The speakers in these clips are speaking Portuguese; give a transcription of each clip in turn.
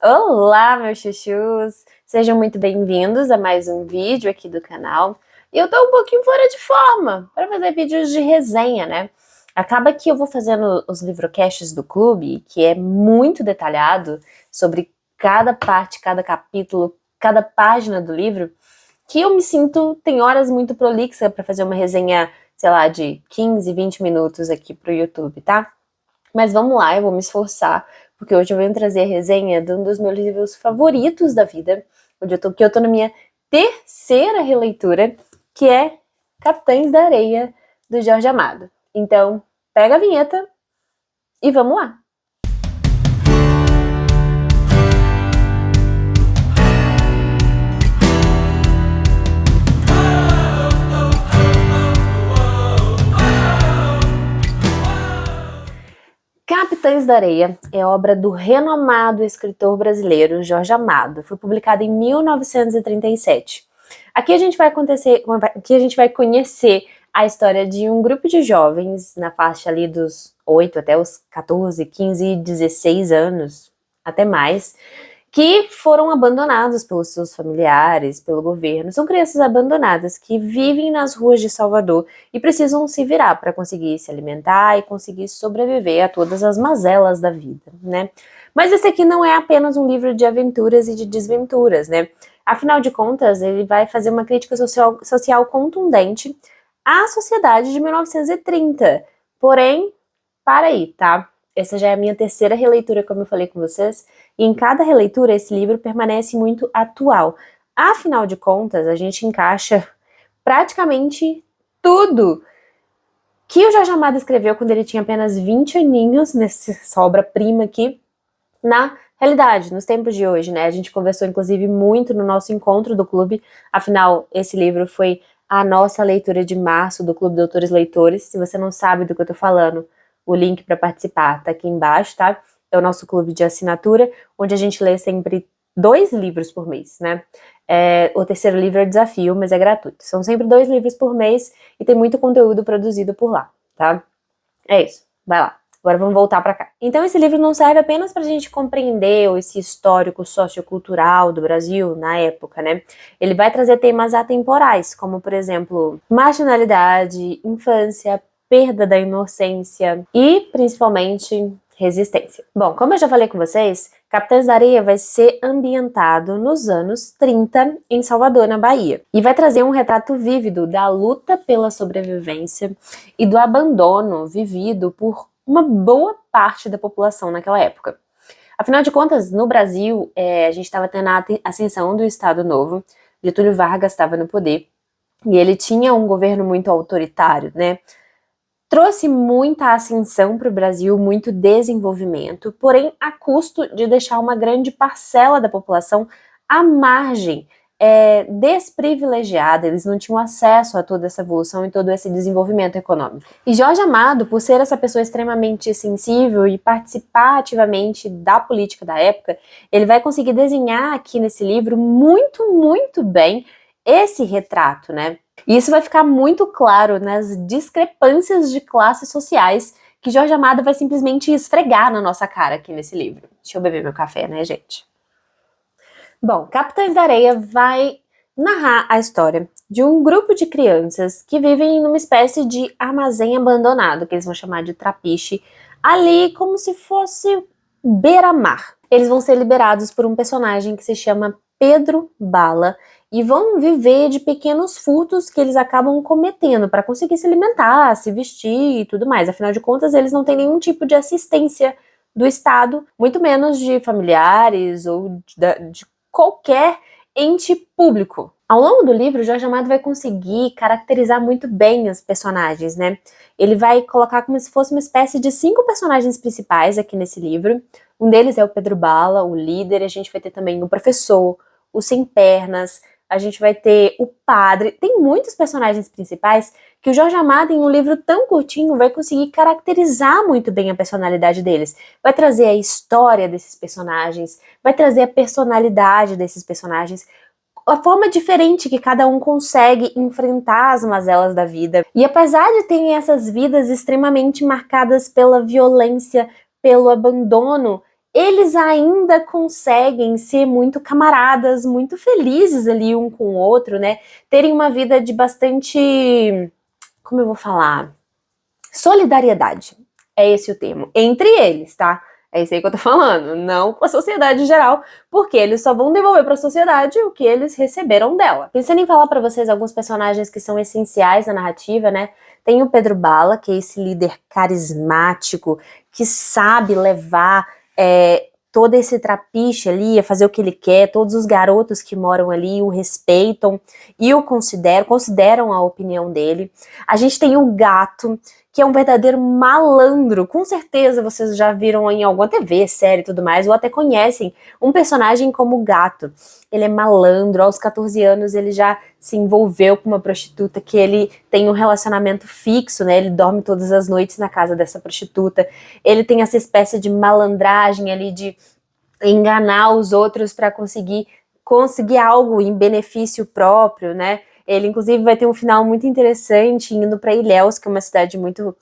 Olá, meus chuchus! Sejam muito bem-vindos a mais um vídeo aqui do canal. Eu tô um pouquinho fora de forma para fazer vídeos de resenha, né? Acaba que eu vou fazendo os livrocasts do clube, que é muito detalhado sobre cada parte, cada capítulo, cada página do livro, que eu me sinto, tem horas muito prolixa para fazer uma resenha, sei lá, de 15, 20 minutos aqui pro YouTube, tá? Mas vamos lá, eu vou me esforçar, porque hoje eu venho trazer a resenha de um dos meus livros favoritos da vida, que eu tô na minha terceira releitura, que é Capitães da Areia, do Jorge Amado. Então, pega a vinheta e vamos lá! Capitães da Areia é obra do renomado escritor brasileiro Jorge Amado. Foi publicado em 1937. Aqui a gente vai conhecer a história de um grupo de jovens na faixa ali dos 8 até os 14, 15, 16 anos, até mais, que foram abandonados pelos seus familiares, pelo governo. São crianças abandonadas que vivem nas ruas de Salvador e precisam se virar para conseguir se alimentar e conseguir sobreviver a todas as mazelas da vida, né? Mas esse aqui não é apenas um livro de aventuras e de desventuras, né? Afinal de contas, ele vai fazer uma crítica social contundente à sociedade de 1930. Porém, para aí, tá? Essa já é a minha terceira releitura, como eu falei com vocês, e em cada releitura esse livro permanece muito atual. Afinal de contas, a gente encaixa praticamente tudo que o Jorge Amado escreveu quando ele tinha apenas 20 aninhos, nessa obra-prima aqui, na realidade, nos tempos de hoje, né? A gente conversou, inclusive, muito no nosso encontro do clube, afinal, esse livro foi a nossa leitura de março do Clube Doutores Leitores. Se você não sabe do que eu tô falando, o link para participar tá aqui embaixo, tá? É o nosso clube de assinatura, onde a gente lê sempre 2 livros por mês, né? O terceiro livro é desafio, mas é gratuito. São sempre 2 livros por mês e tem muito conteúdo produzido por lá, tá? É isso, vai lá. Agora vamos voltar para cá. Então esse livro não serve apenas para a gente compreender esse histórico sociocultural do Brasil na época, né? Ele vai trazer temas atemporais, como por exemplo, marginalidade, infância, perda da inocência e principalmente resistência. Bom, como eu já falei com vocês, Capitães da Areia vai ser ambientado nos anos 30 em Salvador, na Bahia, e vai trazer um retrato vívido da luta pela sobrevivência e do abandono vivido por uma boa parte da população naquela época. Afinal de contas, no Brasil, a gente estava tendo a ascensão do Estado Novo, Getúlio Vargas estava no poder, e ele tinha um governo muito autoritário, né? Trouxe muita ascensão para o Brasil, muito desenvolvimento, porém a custo de deixar uma grande parcela da população à margem, desprivilegiada. Eles não tinham acesso a toda essa evolução e todo esse desenvolvimento econômico. E Jorge Amado, por ser essa pessoa extremamente sensível e participar ativamente da política da época, ele vai conseguir desenhar aqui nesse livro muito, muito bem esse retrato, né? E isso vai ficar muito claro nas discrepâncias de classes sociais que Jorge Amado vai simplesmente esfregar na nossa cara aqui nesse livro. Deixa eu beber meu café, né, gente? Bom, Capitães da Areia vai narrar a história de um grupo de crianças que vivem numa espécie de armazém abandonado, que eles vão chamar de trapiche, ali como se fosse beira-mar. Eles vão ser liberados por um personagem que se chama Pedro Bala, e vão viver de pequenos furtos que eles acabam cometendo para conseguir se alimentar, se vestir e tudo mais. Afinal de contas, eles não têm nenhum tipo de assistência do Estado, muito menos de familiares ou de qualquer ente público. Ao longo do livro, Jorge Amado vai conseguir caracterizar muito bem os personagens, né? Ele vai colocar como se fosse uma espécie de 5 personagens principais aqui nesse livro. Um deles é o Pedro Bala, o líder, e a gente vai ter também o professor, o sem pernas, a gente vai ter o padre. Tem muitos personagens principais que o Jorge Amado, em um livro tão curtinho, vai conseguir caracterizar muito bem a personalidade deles. Vai trazer a história desses personagens, vai trazer a personalidade desses personagens, a forma diferente que cada um consegue enfrentar as mazelas da vida. E apesar de terem essas vidas extremamente marcadas pela violência, pelo abandono, eles ainda conseguem ser muito camaradas, muito felizes ali um com o outro, né? Terem uma vida de bastante, como eu vou falar? Solidariedade. É esse o termo. Entre eles, tá? É isso aí que eu tô falando, não com a sociedade em geral, porque eles só vão devolver para a sociedade o que eles receberam dela. Pensando em falar para vocês alguns personagens que são essenciais na narrativa, né? Tem o Pedro Bala, que é esse líder carismático, que sabe levar todo esse trapiche ali a fazer o que ele quer, todos os garotos que moram ali o respeitam e o consideram a opinião dele. A gente tem o Gato, que é um verdadeiro malandro. Com certeza vocês já viram em alguma TV, série e tudo mais, ou até conhecem um personagem como o Gato. Ele é malandro, aos 14 anos ele já se envolveu com uma prostituta que ele tem um relacionamento fixo, né? Ele dorme todas as noites na casa dessa prostituta. Ele tem essa espécie de malandragem ali de enganar os outros para conseguir algo em benefício próprio, né? Ele, inclusive, vai ter um final muito interessante indo para Ilhéus, que é uma cidade muito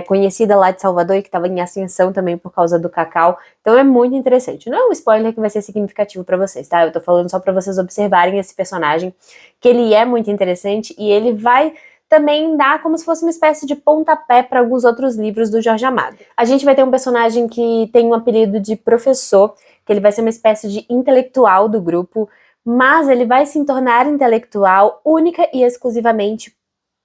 conhecida lá de Salvador e que estava em ascensão também por causa do cacau. Então é muito interessante. Não é um spoiler que vai ser significativo para vocês, tá? Eu tô falando só para vocês observarem esse personagem, que ele é muito interessante e ele vai também dar como se fosse uma espécie de pontapé para alguns outros livros do Jorge Amado. A gente vai ter um personagem que tem um apelido de professor, que ele vai ser uma espécie de intelectual do grupo, mas ele vai se tornar intelectual única e exclusivamente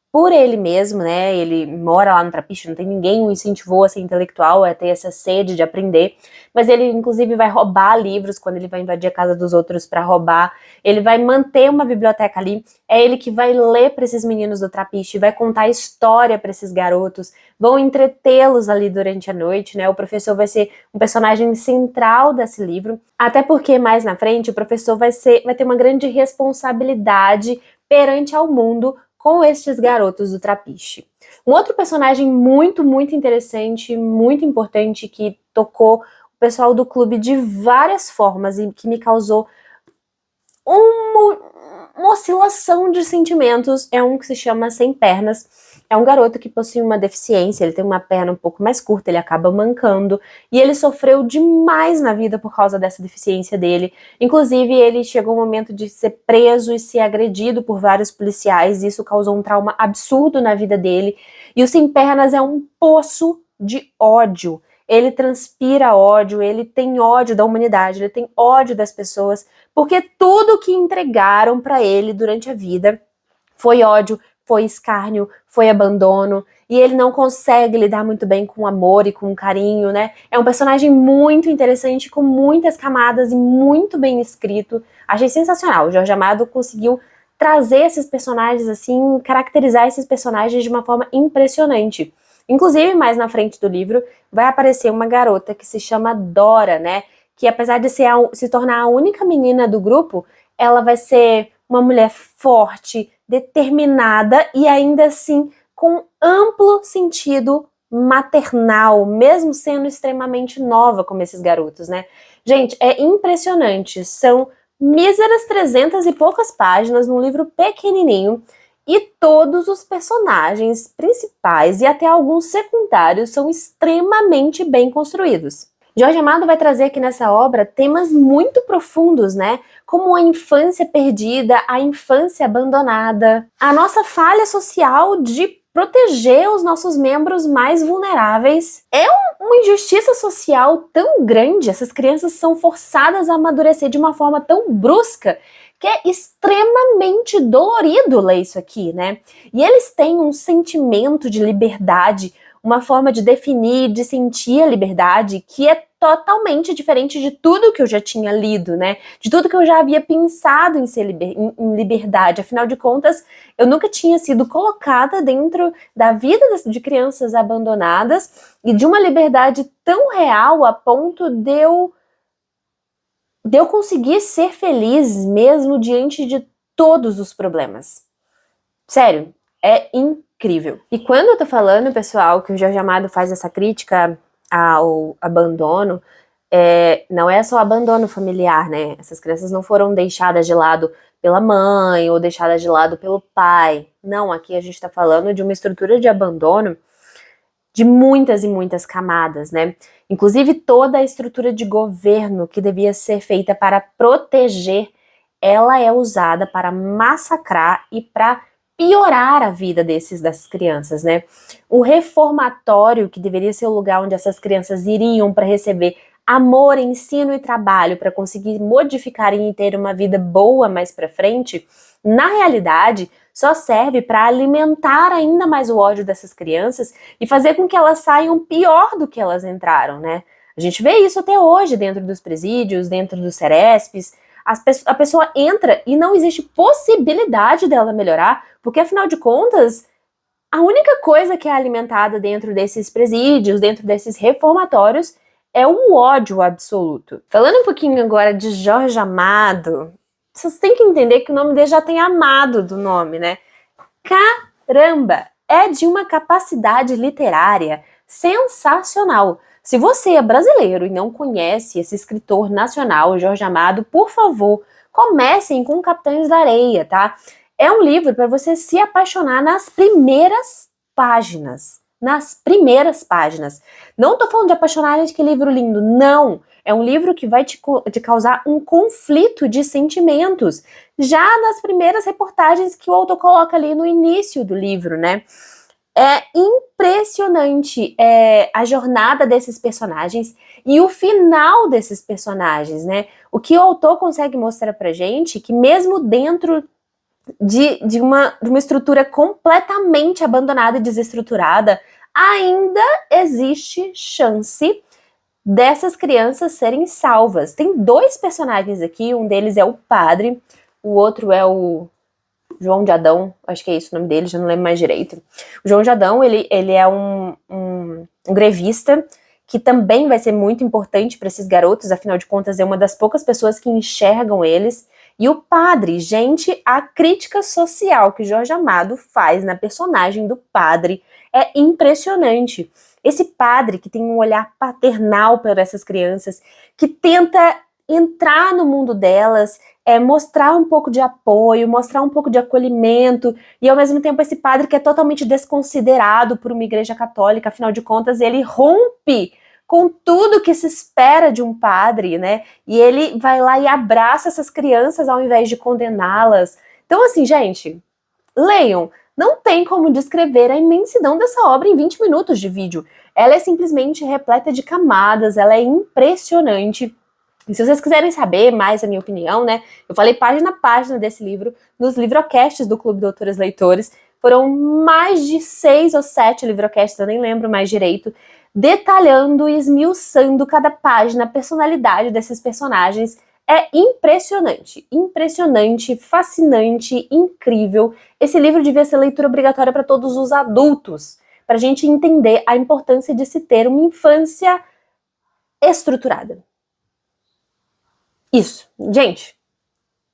por ele mesmo, né? Ele mora lá no Trapiche, não tem ninguém o incentivou a ser intelectual, a ter essa sede de aprender, mas ele inclusive vai roubar livros quando ele vai invadir a casa dos outros para roubar. Ele vai manter uma biblioteca ali, é ele que vai ler para esses meninos do Trapiche, vai contar história para esses garotos, vão entretê-los ali durante a noite, né? O professor vai ser um personagem central desse livro, até porque mais na frente o professor vai ter uma grande responsabilidade perante ao mundo com estes garotos do Trapiche. Um outro personagem muito, muito interessante, muito importante, que tocou o pessoal do clube de várias formas e que me causou uma oscilação de sentimentos, é um que se chama Sem Pernas. É um garoto que possui uma deficiência, ele tem uma perna um pouco mais curta, ele acaba mancando, e ele sofreu demais na vida por causa dessa deficiência dele. Inclusive, ele chegou ao momento de ser preso e ser agredido por vários policiais, e isso causou um trauma absurdo na vida dele. E o Sem Pernas é um poço de ódio. Ele transpira ódio, ele tem ódio da humanidade, ele tem ódio das pessoas, porque tudo que entregaram para ele durante a vida foi ódio, foi escárnio, foi abandono, e ele não consegue lidar muito bem com amor e com carinho, né? É um personagem muito interessante, com muitas camadas e muito bem escrito. Achei sensacional. O Jorge Amado conseguiu trazer esses personagens assim, caracterizar esses personagens de uma forma impressionante. Inclusive, mais na frente do livro, vai aparecer uma garota que se chama Dora, né? Que apesar de se tornar a única menina do grupo, ela vai ser uma mulher forte, determinada e ainda assim com amplo sentido maternal, mesmo sendo extremamente nova como esses garotos, né? Gente, é impressionante. São míseras 300 e poucas páginas num livro pequenininho. E todos os personagens principais e até alguns secundários são extremamente bem construídos. Jorge Amado vai trazer aqui nessa obra temas muito profundos, né? Como a infância perdida, a infância abandonada, a nossa falha social de proteger os nossos membros mais vulneráveis. É uma injustiça social tão grande, essas crianças são forçadas a amadurecer de uma forma tão brusca que é extremamente dolorido ler isso aqui, né? E eles têm um sentimento de liberdade, uma forma de definir, de sentir a liberdade que é totalmente diferente de tudo que eu já tinha lido, né? De tudo que eu já havia pensado em ser em liberdade. Afinal de contas, eu nunca tinha sido colocada dentro da vida de crianças abandonadas e de uma liberdade tão real a ponto de eu conseguir ser feliz mesmo diante de todos os problemas. Sério, é incrível. E quando eu tô falando, pessoal, que o Jorge Amado faz essa crítica ao abandono, não é só abandono familiar, né? Essas crianças não foram deixadas de lado pela mãe ou deixadas de lado pelo pai. Não, aqui a gente tá falando de uma estrutura de abandono de muitas e muitas camadas, né? Inclusive, toda a estrutura de governo que devia ser feita para proteger, ela é usada para massacrar e para piorar a vida dessas crianças, né? O reformatório, que deveria ser o lugar onde essas crianças iriam para receber amor, ensino e trabalho para conseguir modificar e ter uma vida boa mais para frente, na realidade, só serve para alimentar ainda mais o ódio dessas crianças e fazer com que elas saiam pior do que elas entraram, né? A gente vê isso até hoje dentro dos presídios, dentro dos Cerespes. A pessoa entra e não existe possibilidade dela melhorar, porque afinal de contas, a única coisa que é alimentada dentro desses presídios, dentro desses reformatórios, é o ódio absoluto. Falando um pouquinho agora de Jorge Amado, vocês têm que entender que o nome dele já tem amado do nome, né? Caramba! É de uma capacidade literária sensacional. Se você é brasileiro e não conhece esse escritor nacional, Jorge Amado, por favor, comecem com Capitães da Areia, tá? É um livro para você se apaixonar nas primeiras páginas. Nas primeiras páginas. Não tô falando de apaixonar de que livro lindo, não. É um livro que vai te causar um conflito de sentimentos, já nas primeiras reportagens que o autor coloca ali no início do livro, né? É impressionante a jornada desses personagens e o final desses personagens, né? O que o autor consegue mostrar pra gente que mesmo dentro de uma estrutura completamente abandonada e desestruturada, ainda existe chance dessas crianças serem salvas. Tem dois personagens aqui, um deles é o padre, o outro é o João de Adão, acho que é isso o nome dele, já não lembro mais direito. O João de Adão, ele é um grevista que também vai ser muito importante para esses garotos, afinal de contas é uma das poucas pessoas que enxergam eles. E o padre, gente, a crítica social que Jorge Amado faz na personagem do padre é impressionante. Esse padre que tem um olhar paternal para essas crianças, que tenta entrar no mundo delas, mostrar um pouco de apoio, mostrar um pouco de acolhimento, e ao mesmo tempo esse padre que é totalmente desconsiderado por uma igreja católica, afinal de contas ele rompe com tudo que se espera de um padre, né? E ele vai lá e abraça essas crianças ao invés de condená-las. Então, assim, gente, leiam. Não tem como descrever a imensidão dessa obra em 20 minutos de vídeo. Ela é simplesmente repleta de camadas, ela é impressionante. E se vocês quiserem saber mais a minha opinião, né, eu falei página a página desse livro nos livrocasts do Clube Doutores Leitores. Foram mais de 6 ou 7 livrocasts, eu nem lembro mais direito, detalhando e esmiuçando cada página, a personalidade desses personagens. É impressionante, impressionante, fascinante, incrível. Esse livro devia ser leitura obrigatória para todos os adultos, para a gente entender a importância de se ter uma infância estruturada. Isso. Gente,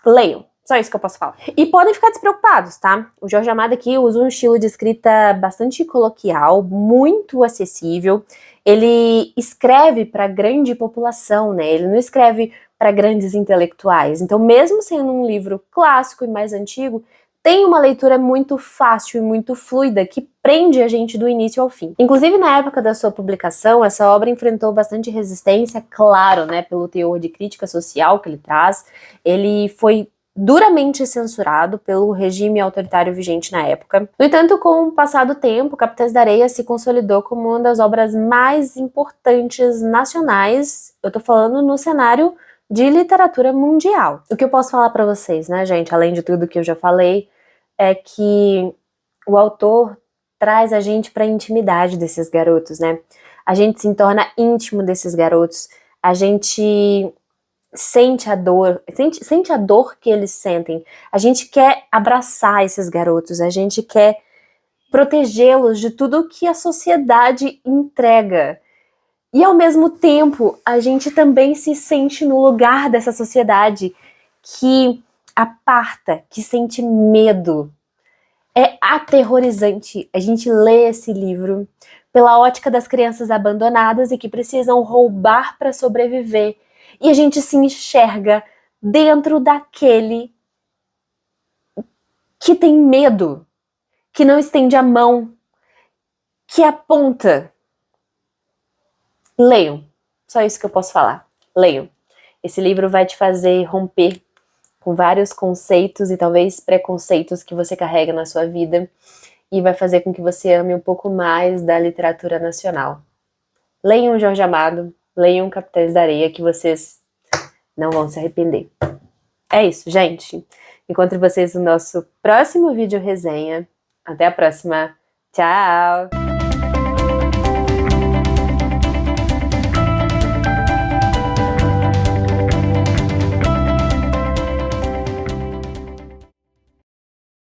leiam. Só isso que eu posso falar. E podem ficar despreocupados, tá? O Jorge Amado aqui usa um estilo de escrita bastante coloquial, muito acessível. Ele escreve para grande população, né? Ele não escreve para grandes intelectuais. Então, mesmo sendo um livro clássico e mais antigo, tem uma leitura muito fácil e muito fluida que prende a gente do início ao fim. Inclusive, na época da sua publicação, essa obra enfrentou bastante resistência, claro, né, pelo teor de crítica social que ele traz. Ele foi duramente censurado pelo regime autoritário vigente na época. No entanto, com o passar do tempo, Capitães da Areia se consolidou como uma das obras mais importantes nacionais, eu tô falando no cenário de literatura mundial. O que eu posso falar para vocês, né, gente, além de tudo que eu já falei, é que o autor traz a gente para a intimidade desses garotos, né? A gente se torna íntimo desses garotos, a gente sente a dor, sente a dor que eles sentem. A gente quer abraçar esses garotos, a gente quer protegê-los de tudo que a sociedade entrega. E ao mesmo tempo, a gente também se sente no lugar dessa sociedade que aparta, que sente medo. É aterrorizante a gente ler esse livro pela ótica das crianças abandonadas e que precisam roubar para sobreviver. E a gente se enxerga dentro daquele que tem medo, que não estende a mão, que aponta. Leiam. Só isso que eu posso falar. Leiam. Esse livro vai te fazer romper com vários conceitos e talvez preconceitos que você carrega na sua vida e vai fazer com que você ame um pouco mais da literatura nacional. Leiam Jorge Amado, leiam Capitães da Areia, que vocês não vão se arrepender. É isso, gente. Encontro vocês no nosso próximo vídeo resenha. Até a próxima. Tchau!